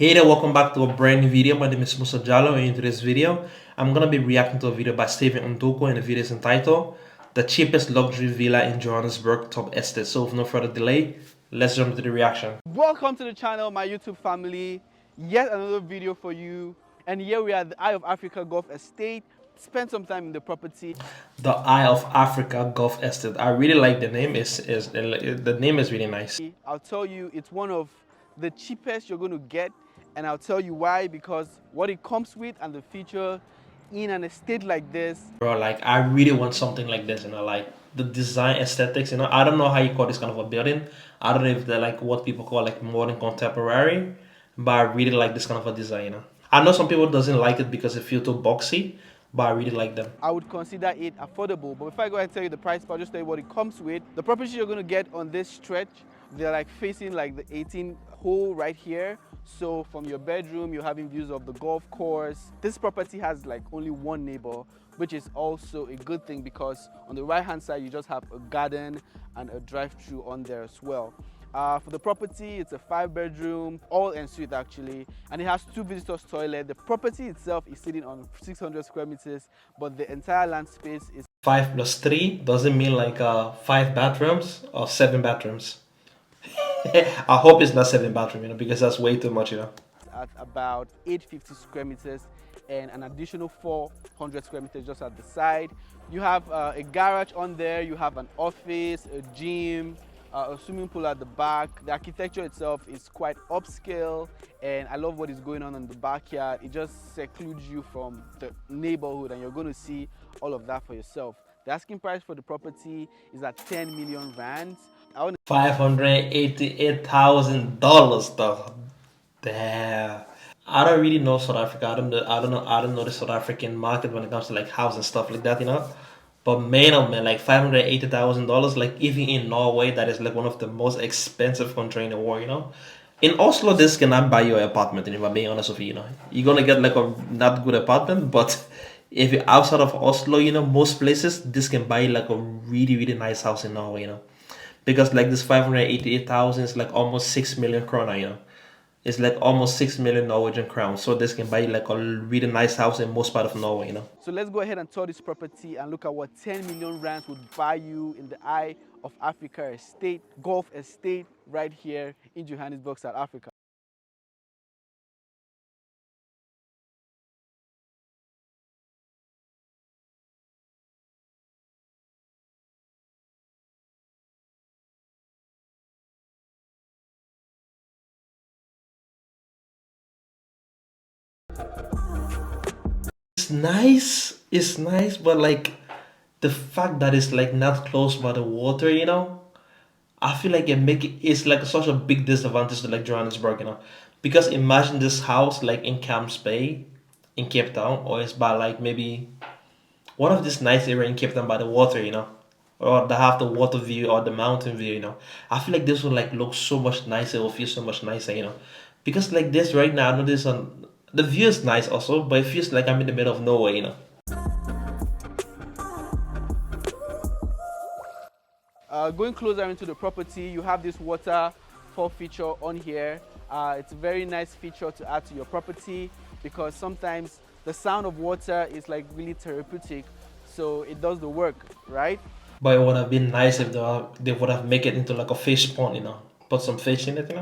Hey there, welcome back to a brand new video. My name is Musa Jalloh, and in today's video, I'm gonna be reacting to a video by Steven Ndoko, and the video is entitled "The Cheapest Luxury Villa in Johannesburg Top Estate." So with no further delay, let's jump into the reaction. Welcome to the channel, my YouTube family. Yet another video for you. And here we are at the Eye of Africa Golf Estate. Spend some time in the property. The Eye of Africa Golf Estate. I really like the name. Is the name is really nice. I'll tell you, it's one of the cheapest you're going to get, and I'll tell you why, because what it comes with and the feature in an estate like this. Bro, like I really want something like this, like the design aesthetics, I don't know how you call this kind of a building. I don't know if they're like what people call like modern contemporary, but I really like this kind of a design, I know some people doesn't like it because it feels too boxy, but I really like them. I would consider it affordable. But before I go ahead and tell you the price, I'll just tell you what it comes with. The property you're going to get on this stretch, they're like facing like the 18 hole right here. So from your bedroom, you're having views of the golf course. This property has like only one neighbor, which is also a good thing because on the right hand side, you just have a garden and a drive-through on there as well. For the property, it's a 5-bedroom, all en suite actually, and it has 2 visitors toilet. The property itself is sitting on 600 square meters, but the entire land space is 5 plus 3 doesn't mean like 5 bathrooms or 7 bathrooms. I hope it's not 7 bathroom, because that's way too much, at about 850 square meters and an additional 400 square meters just at the side. You have a garage on there, you have an office, a gym, a swimming pool at the back. The architecture itself is quite upscale, and I love what is going on in the backyard. It just secludes you from the neighborhood, and you're going to see all of that for yourself. The asking price for the property is at 10 million rands. $588,000 though. Damn. I don't really know South Africa. I don't know the South African market when it comes to like house and stuff like that. But man, oh man, like $580,000, like even in Norway, that is like one of the most expensive country in the world. In Oslo, this cannot buy you an apartment, and if I'm being honest with you, you're gonna get like a not good apartment, but if you're outside of Oslo, most places this can buy you like a really, really nice house in Norway. Because like this 588,000 is like almost 6 million krona. It's like almost 6 million Norwegian crowns. So this can buy like a really nice house in most part of Norway. So let's go ahead and tour this property and look at what 10 million rands would buy you in the Eye of Africa estate, golf estate, right here in Johannesburg, South Africa. It's nice, but like the fact that it's like not close by the water. I feel like it's like such a big disadvantage to like Johannesburg. Because imagine this house like in Camps Bay in Cape Town, or it's by like maybe one of this nice area in Cape Town by the water. Or they have the water view or the mountain view. I feel like this will like look so much nicer, it will feel so much nicer. Because like this right now, I know this on the view is nice also, but it feels like I'm in the middle of nowhere. Going closer into the property, you have this waterfall feature on here. It's a very nice feature to add to your property because sometimes the sound of water is like really therapeutic, so it does the work, right? But it would have been nice if they would have make it into like a fish pond. Put some fish in it.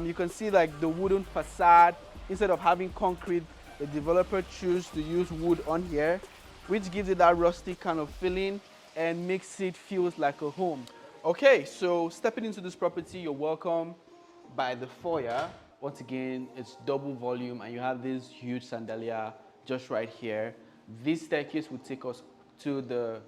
You can see like the wooden facade. Instead of having concrete, the developer choose to use wood on here, which gives it that rustic kind of feeling and makes it feels like a home. Okay, so stepping into this property, you're welcome by the foyer. Once again, it's double volume and you have this huge chandelier just right here. This staircase will take us to the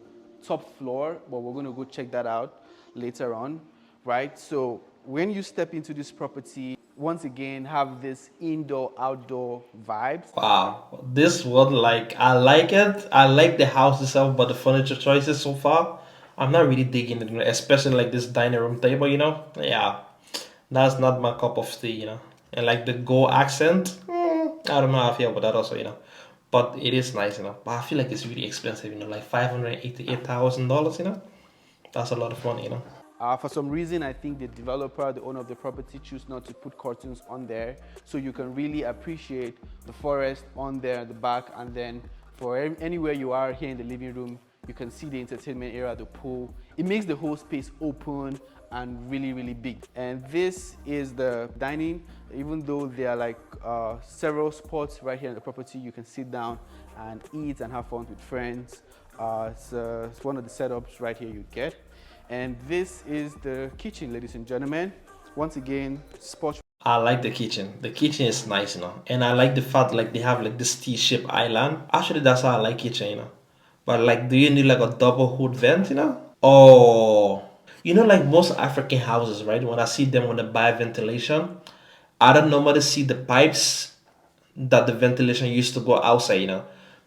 top floor, but we're going to go check that out later on, right? So when you step into this property, once again have this indoor outdoor vibes. Wow, this one, like, I like it. I like the house itself, but the furniture choices so far, I'm not really digging it, especially like this dining room table. Yeah, that's not my cup of tea. And like the gold accent, I don't know how I feel about that also. But it is nice. But I feel like it's really expensive, like $588,000. That's a lot of money. For some reason, I think the developer, the owner of the property, choose not to put curtains on there, so you can really appreciate the forest on there at the back. And then for anywhere you are here in the living room, you can see the entertainment area, the pool. It makes the whole space open and really, really big. And this is the dining. Even though there are like several spots right here in the property, you can sit down and eat and have fun with friends. It's one of the setups right here you get. And this is the kitchen, ladies and gentlemen. Once again, sports. I like the kitchen. The kitchen is nice, and I like the fact like they have like this T-shaped island. Actually, that's how I like kitchen. But like, do you need like a double hood vent? Oh, like most African houses, right? When I see them when they buy ventilation, I don't normally see the pipes that the ventilation used to go outside.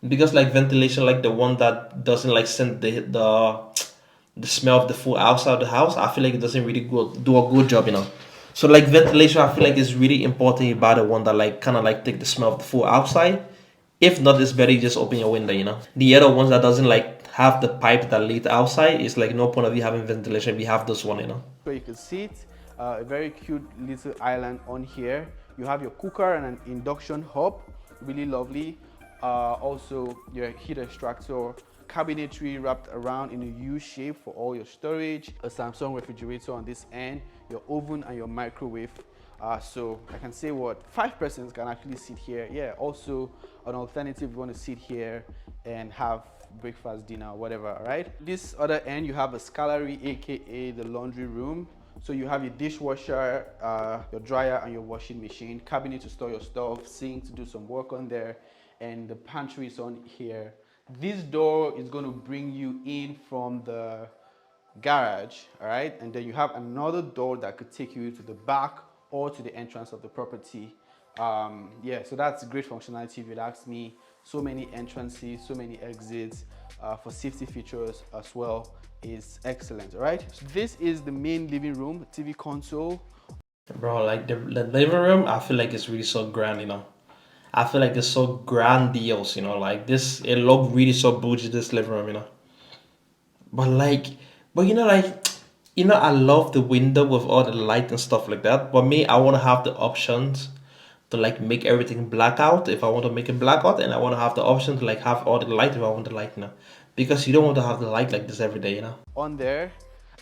Because like ventilation, like the one that doesn't like send the smell of the food outside the house, I feel like it doesn't really do a good job. So like ventilation, I feel like is really important. You buy the one that like kind of like take the smell of the food outside. If not, it's better you just open your window. The other ones that doesn't like have the pipe that lead outside, it's like no point of you having ventilation if you have this one. Where you can sit, a very cute little island on here. You have your cooker and an induction hob, really lovely. Also your heat extractor, cabinetry wrapped around in a U shape for all your storage, a Samsung refrigerator on this end, your oven and your microwave. So I can say what 5 persons can actually sit here. Yeah, also an alternative if you want to sit here and have breakfast, dinner, whatever. All right, this other end you have a scullery, aka the laundry room. So you have your dishwasher, your dryer and your washing machine, cabinet to store your stuff, sink to do some work on there, and the pantry is on here. This door is going to bring you in from the garage, all right? And then you have another door that could take you to the back or to the entrance of the property. Yeah, so that's great functionality if you'd ask me. So many entrances, so many exits, for safety features as well is excellent. All right, so this is the main living room, TV console. Bro, like the living room, I feel like it's really so grand. I feel like it's so grandiose. Like this, it look really so bougie, this living room. But like, I love the window with all the light and stuff like that. But me, I want to have the options to like make everything blackout if I want to make it blackout, and I want to have the option to like have all the light if I want the light. Because you don't want to have the light like this every day. On there.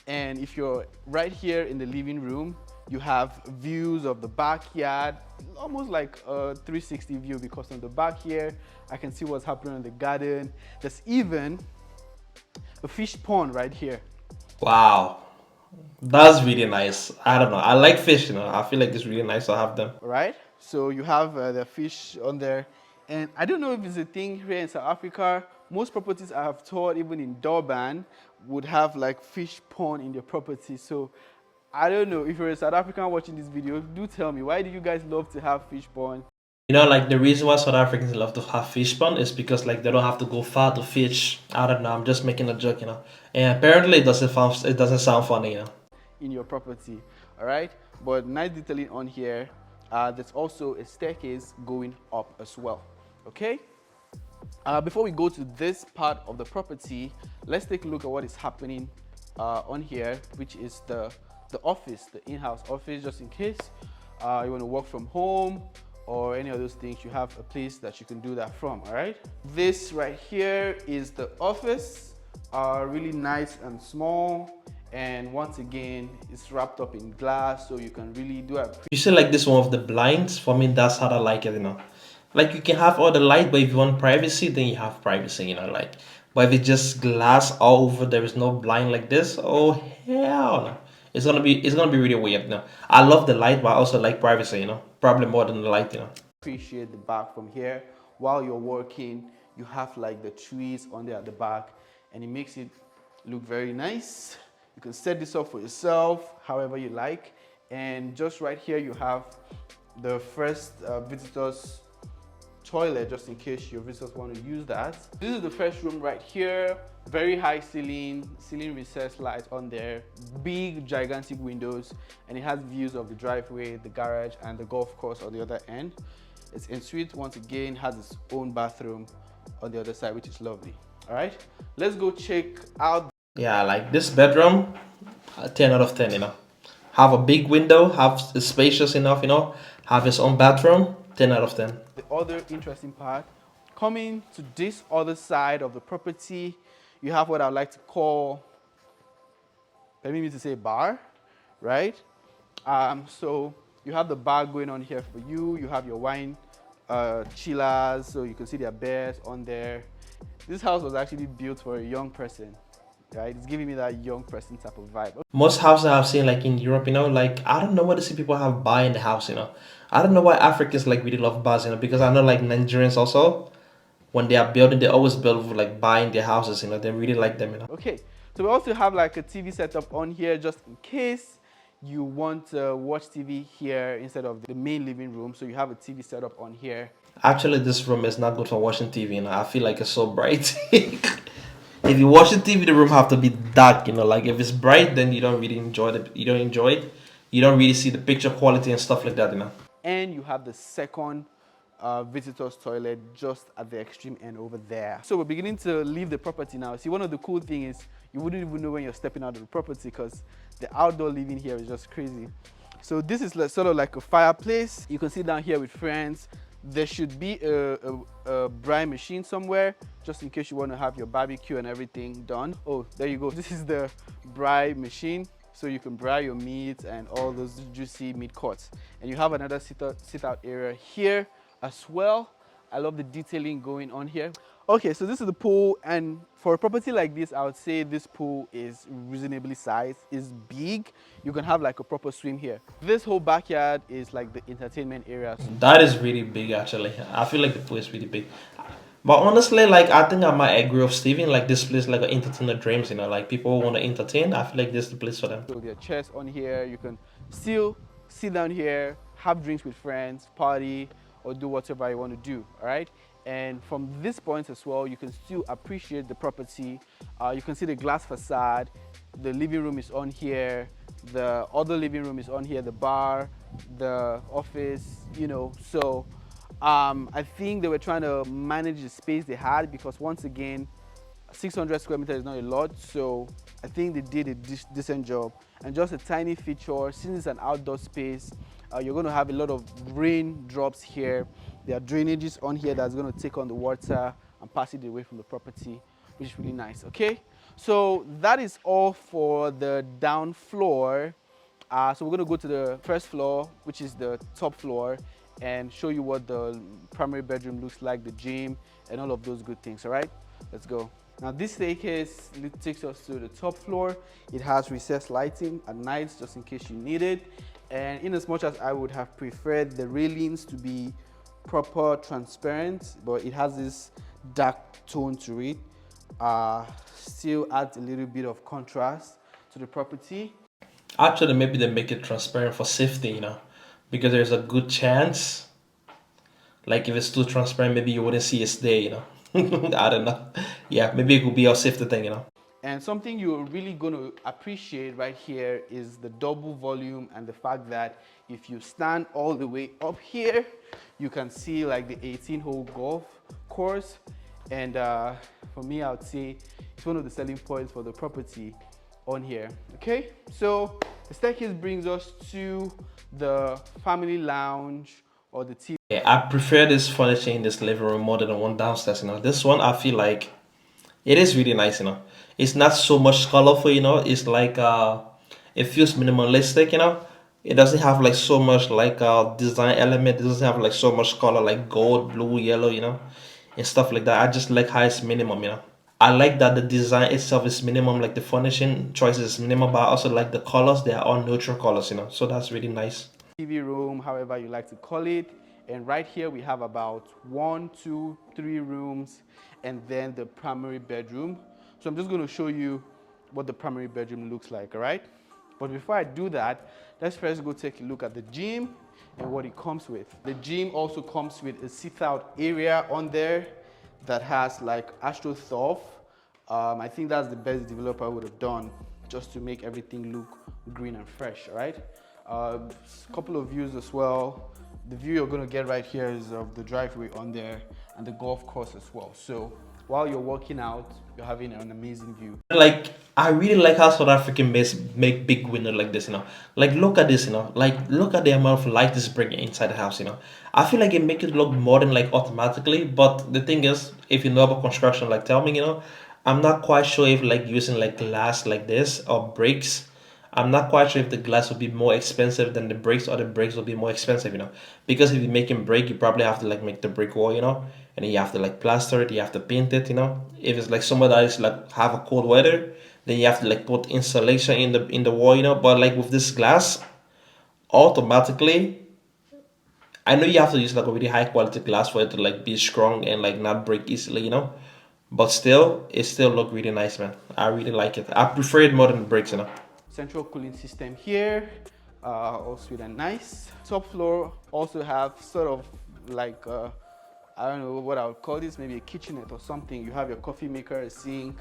And if you're right here in the living room, you have views of the backyard, almost like a 360 view, because on the back here, I can see what's happening in the garden. There's even a fish pond right here. Wow, that's really nice. I don't know. I like fish. I feel like it's really nice to have them. Right? So you have the fish on there. And I don't know if it's a thing here in South Africa. Most properties I have toured, even in Durban, would have like fish pond in their property. So I don't know, if you're a South African watching this video, do tell me, why do you guys love to have fish pond? Like the reason why South Africans love to have fish pond is because like they don't have to go far to fish. I don't know. I'm just making a joke. And apparently it doesn't sound funny. In your property, all right? But nice detailing on here. There's also a staircase going up as well, okay? Before we go to this part of the property, let's take a look at what is happening on here, which is the office, the in-house office, just in case you want to work from home or any of those things. You have a place that you can do that from. All right, this right here is the office, really nice and small, and once again it's wrapped up in glass, so you can really do it. You see like this one of the blinds, for me that's how I like it. Like you can have all the light, but if you want privacy, then you have privacy. Like, but if it's just glass all over, there is no blind like this, oh hell no. It's gonna be really weird. I love the light, but I also like privacy. Probably more than the light. Appreciate the back from here. While you're working, you have like the trees on there at the back, and it makes it look very nice. You can set this up for yourself however you like. And just right here you have the first visitors toilet, just in case your visitors want to use that. This is the first room right here. Very high ceiling recessed light on there, big gigantic windows, and it has views of the driveway, the garage, and the golf course on the other end. It's en suite. Once again, has its own bathroom on the other side, which is lovely. All right, let's go check out Yeah, like this bedroom, 10 out of 10, Have a big window, have it's spacious enough, have his own bathroom, 10 out of 10. The other interesting part, coming to this other side of the property, you have what I like to call, permit me to say, bar, right? So you have the bar going on here for you. You have your wine chillers, so you can see their bears on there. This house was actually built for a young person, right? It's giving me that young person type of vibe. Most houses I've seen, like in Europe, like I don't know what to see people have bar in the house. I don't know why Africans like really love bars, because I know like Nigerians also, when they are building, they always build with like bar in their houses, they really like them. Okay, so we also have like a TV setup on here just in case you want to watch TV here instead of the main living room. So you have a TV setup on here. Actually, this room is not good for watching TV, I feel like it's so bright. If you watch the TV, the room have to be dark, like if it's bright, then you don't really enjoy it. You don't really see the picture quality and stuff like that. And you have the second visitor's toilet just at the extreme end over there. So we're beginning to leave the property now. See, one of the cool things is you wouldn't even know when you're stepping out of the property because the outdoor living here is just crazy. So this is like, sort of like a fireplace. You can sit down here with friends. There should be a brine machine somewhere just in case you want to have your barbecue and everything done. Oh, there you go. This is the brine machine. So you can braai your meat and all those juicy meat cuts. And you have another sit-out area here as well. I love the detailing going on here. Okay, so this is the pool, and for a property like this, I would say this pool is reasonably sized. It's big. You can have like a proper swim here. This whole backyard is like the entertainment area. That is really big, actually. I feel like the pool is really big. But honestly, like I think I might agree with Steven. Like this place, like entertainer dreams. Like people want to entertain. I feel like this is the place for them. So there are chairs on here. You can still sit down here, have drinks with friends, party, or do whatever you want to do. All right. And from this point as well, you can still appreciate the property. You can see the glass facade. The living room is on here. The other living room is on here. The bar, the office. So. I think they were trying to manage the space they had because once again, 600 square meters is not a lot, so I think they did a decent job. And just a tiny feature, since it's an outdoor space, you're going to have a lot of rain drops here. There are drainages on here that's going to take on the water and pass it away from the property, which is really nice. Okay, so that is all for the down floor. So we're going to go to the first floor, which is the top floor, and show you what the primary bedroom looks like, the gym, and all of those good things. All right, let's go. Now this staircase takes us to the top floor. It has recessed lighting at night just in case you need it. And in as much as I would have preferred the railings to be proper transparent, but it has this dark tone to it. Still adds a little bit of contrast to the property. Actually, maybe they make it transparent for safety, because there's a good chance, like if it's too transparent, maybe you wouldn't see it's there. I don't know. Yeah, maybe it could be a safety thing. And something you're really going to appreciate right here is the double volume and the fact that if you stand all the way up here, you can see like the 18-hole golf course. And for me, I would say it's one of the selling points for the property on here. Okay, so the staircase brings us to the family lounge or the TV. Yeah, I prefer this furniture in this living room more than the one downstairs. This one I feel like it is really nice. It's not so much colorful. It's like it feels minimalistic. It doesn't have like so much like design element. It doesn't have like so much color like gold, blue, yellow. And stuff like that. I just like how it's minimum. I like that the design itself is minimum, like the furnishing choices is minimum, but I also like the colors. They are all neutral colors. So that's really nice. TV room, however you like to call it. And right here we have about 1, 2, 3 rooms and then the primary bedroom. So I'm just going to show you what the primary bedroom looks like, all right? But before I do that, let's first go take a look at the gym and what it comes with. The gym also comes with a sit-out area on there that has like AstroTurf. I think that's the best developer would have done just to make everything look green and fresh, all right? A couple of views as well. The view you're going to get right here is of the driveway on there and the golf course as well. So while you're working out, you're having an amazing view. Like I really like how South African make big window like this, you know. Like look at this, you know. Like look at the amount of light this bringing inside the house, you know. I feel like it make it look modern like automatically, but the thing is, if you know about construction, like tell me, you know, I'm not quite sure if like using like glass like this or bricks. I'm not quite sure if the glass would be more expensive than the bricks or the bricks would be more expensive, you know. Because if you're making brick, you probably have to like make the brick wall, you know, and then you have to like plaster it, you have to paint it, you know. If it's like somewhere that is like have a cold weather, then you have to like put insulation in the wall, you know. But like with this glass, automatically, I know you have to use like a really high quality glass for it to like be strong and like not break easily, you know. But still, it still look really nice, man. I really like it. I prefer it more than bricks, you know. Central cooling system here, all sweet and nice. Top floor also have sort of like I don't know what I would call this, maybe a kitchenette or something. You have your coffee maker, a sink,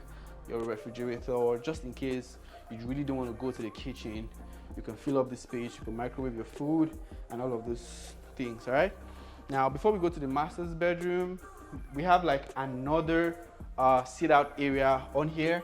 your refrigerator, or just in case you really don't want to go to the kitchen, you can fill up the space, you can microwave your food and all of those things. All right, now before we go to the master's bedroom, we have like another sit out area on here,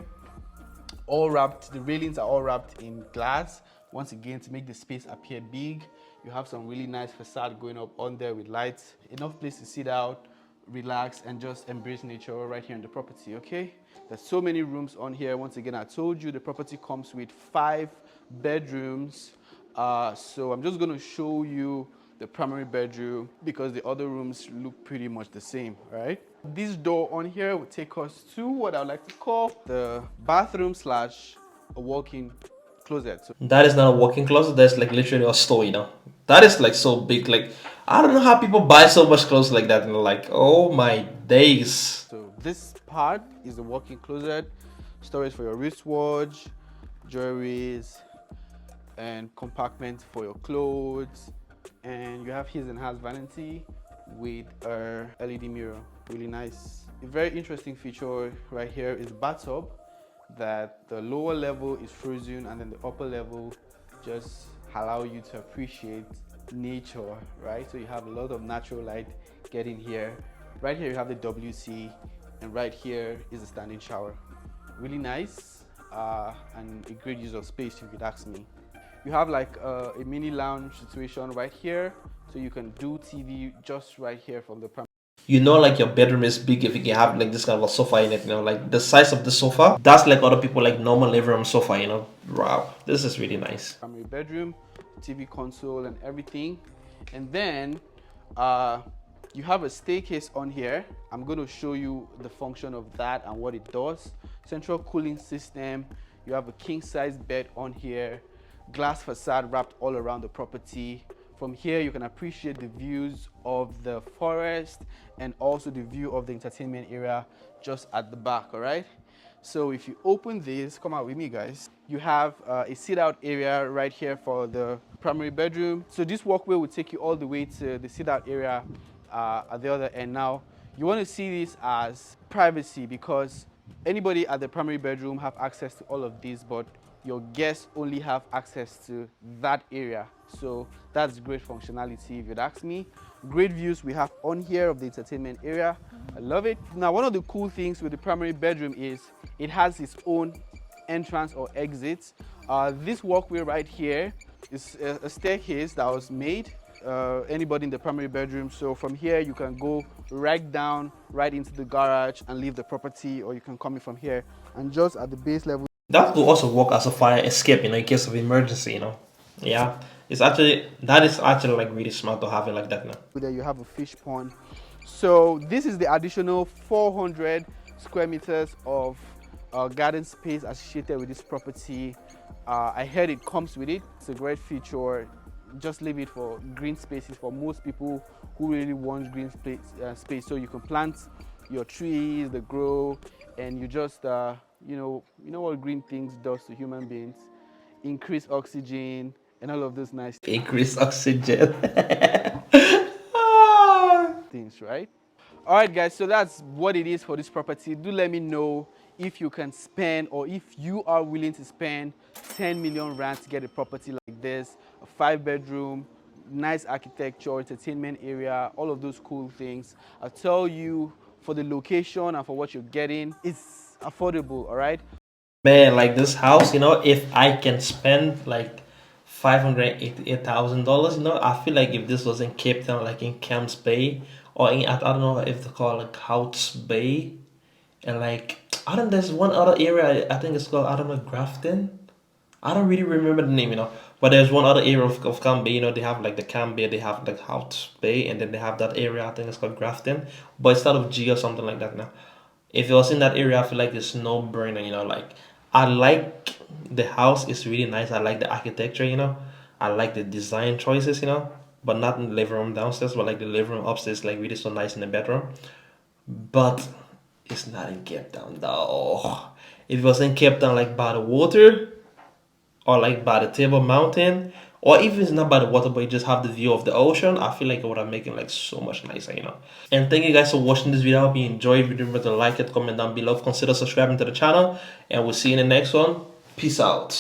all wrapped. The railings are all wrapped in glass once again to make the space appear big. You have some really nice facade going up on there with lights, enough place to sit out, relax, and just embrace nature right here on the property. Okay, there's so many rooms on here. Once again, I told you the property comes with 5 bedrooms, so I'm just going to show you the primary bedroom because the other rooms look pretty much the same. All right, this door on here will take us to what I would like to call the bathroom slash a walk-in closet. So That is not a walk-in closet. That's like literally a store, you know. That is like so big. Like I don't know how people buy so much clothes like that. And like, oh my days. this part is the walk-in closet, storage for your wristwatch, jewelries, and compartment for your clothes. And you have his and hers vanity with a LED mirror, really nice. A very interesting feature right here is the bathtub, that the lower level is frozen and then the upper level just allow you to appreciate nature, right? So you have a lot of natural light getting here. Right here you have the WC, and right here is the standing shower. Really nice, and a great use of space if you'd ask me. You have like a mini lounge situation right here, so you can do TV just right here from the primary. You know, like your bedroom is big if you can have like this kind of a sofa in it. You know, like the size of the sofa. That's like other people like normal living room sofa. You know, wow, this is really nice. Primary bedroom, TV console and everything. And then you have a staircase on here. I'm going to show you the function of that and what it does. Central cooling system. You have a king size bed on here, glass facade wrapped all around the property. From here you can appreciate the views of the forest and also the view of the entertainment area just at the back. All right, so if you open this, come out with me guys, you have a sit out area right here for the primary bedroom. So this walkway will take you all the way to the sit out area at the other end. Now you want to see this as privacy because anybody at the primary bedroom have access to all of this, but your guests only have access to that area. So that's great functionality if you'd ask me. Great views we have on here of the entertainment area. I love it. Now, one of the cool things with the primary bedroom is it has its own entrance or exit. This walkway right here is a staircase that was made anybody in the primary bedroom. So from here you can go right down right into the garage and leave the property, or you can come in from here and just at the base level. That will also work as a fire escape, you know, in case of emergency, you know. Yeah, it's actually that is actually like really smart to have it like that now. There you have a fish pond. So this is the additional 400 square meters of garden space associated with this property. I heard it comes with it. It's a great feature. Just leave it for green spaces for most people who really want green space. So you can plant your trees, they grow, and you just you know what green things does to human beings: increase oxygen and all of those nice Increase oxygen. things, right? All right guys, so that's what it is for this property. Do let me know if you can spend, or if you are willing to spend 10 million rand to get a property like this, a 5-bedroom, nice architecture, entertainment area, all of those cool things. I'll tell you for the location and for what you're getting. It's affordable, all right? Man, like this house, if I can spend like $588,000, I feel like if this was in Cape Town, like in Camps Bay, or I don't know if they call it Hout's Bay, and like I don't. There's one other area. I think it's called, I don't know, Grafton. I don't really remember the name, But there's one other area of Camp Bay, they have like the Camp Bay, they have like Hout Bay, and then they have that area, I think it's called Grafton, but it's out of G or something like that now. If it was in that area, I feel like it's no brainer, like I like the house, it's really nice. I like the architecture, I like the design choices, but not in the living room downstairs, but like the living room upstairs, like really so nice in the bedroom. But it's not in Cape Town though. If it was in Cape Town, like by the water, or like by the Table Mountain, or even if it's not by the water, but you just have the view of the ocean, I feel like it would have made it like so much nicer. And thank you guys for watching this video. I hope you enjoyed. Remember to like it, comment down below, consider subscribing to the channel, and we'll see you in the next one. Peace out.